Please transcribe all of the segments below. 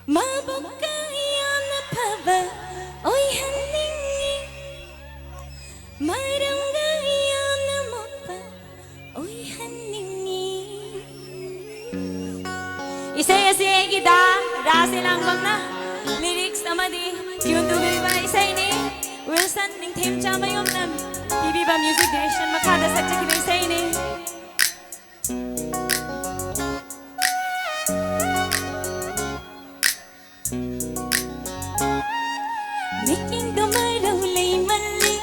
마법가이었나 봐봐 오이한닝이 마랑가이었나 못봐 오이한닝이 이세에서 얘기다 라실랑방나 lyrics amadi tune tubiba isaini Wilson ning theme chamayomnam bibiba music direction makada sakchikini isaini Making the marulay mali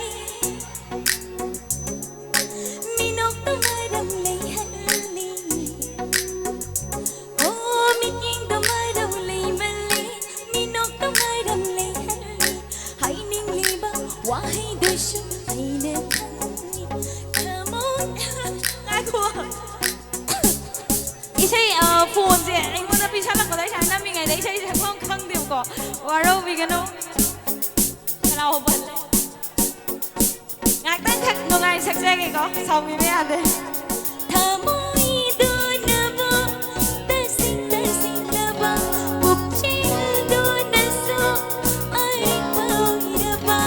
Minok the marulay halali Oh, making the marulay mali Minok the marulay halali Hay ning liba wahay dusyo ay natani Come on Ako Isay phone siya Ay mo na pisa lang ko dahil siya namin ngay Dahil siya kong kang dim ko Waro bigano Nào bật lên ngạc tất thật một ngày sạch sẽ cái có xong thì mới ăn đây thà môi đôi nở bờ ta xin nở bờ buộc trên đôi nở sâu ai bao nở bờ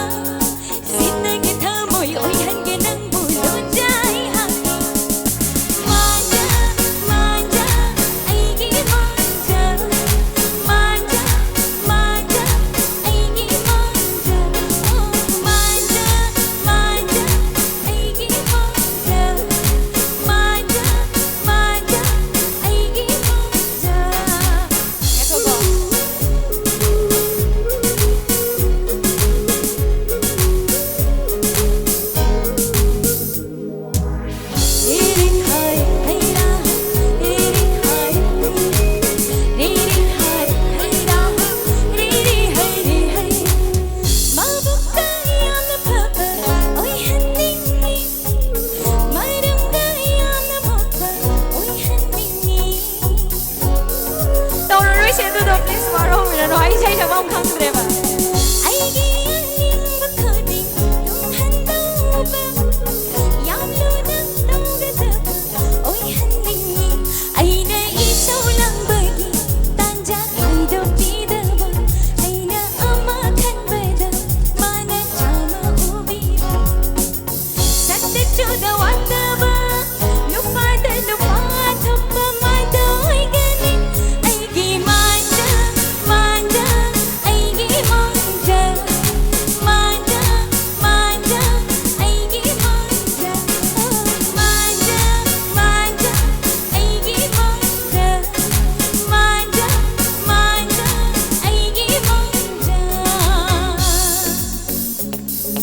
xin anh cái thà môi ôi hằn cái nắng bùi đôi trái hàng manja ai ghi manja manja ai ghi manja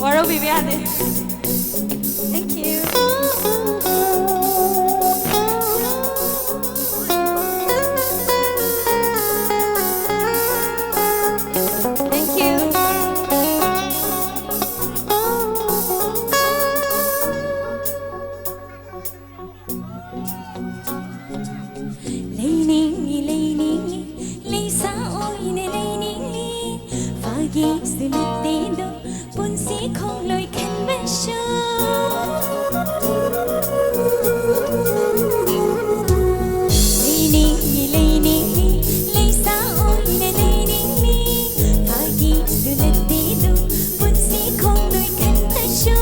Waro Viviane. Thank you. Thank you. Leining, Lisa oi ne leining, fagi silitendo. Buồn sĩ không lời khen vẽ Lấy ní, lấy xa ôi nè lấy ní Phá ghi sự lần tí đâu Buồn sĩ không lời khen vẽ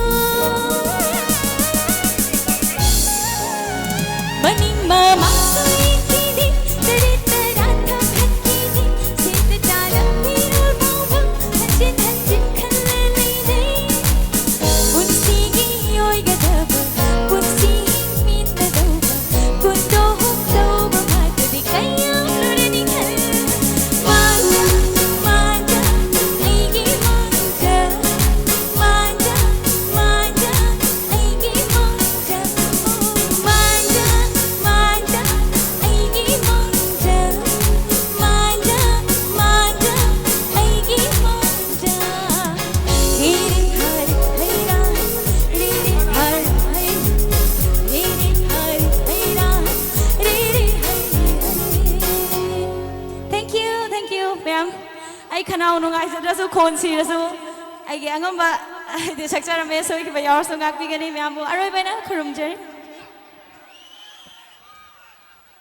Mà ninh mà mắc xôi khi đi Tê đi tê ra thơ khắc khi đi Xê tê trả lâm đi ôi bao vâng Hãy trên khăn Ay kanao nung ay sa so konsi na so ay ang ba ay di saksa na meso ikibay oras nung akbi gani miyambo aroy ba na kurumjer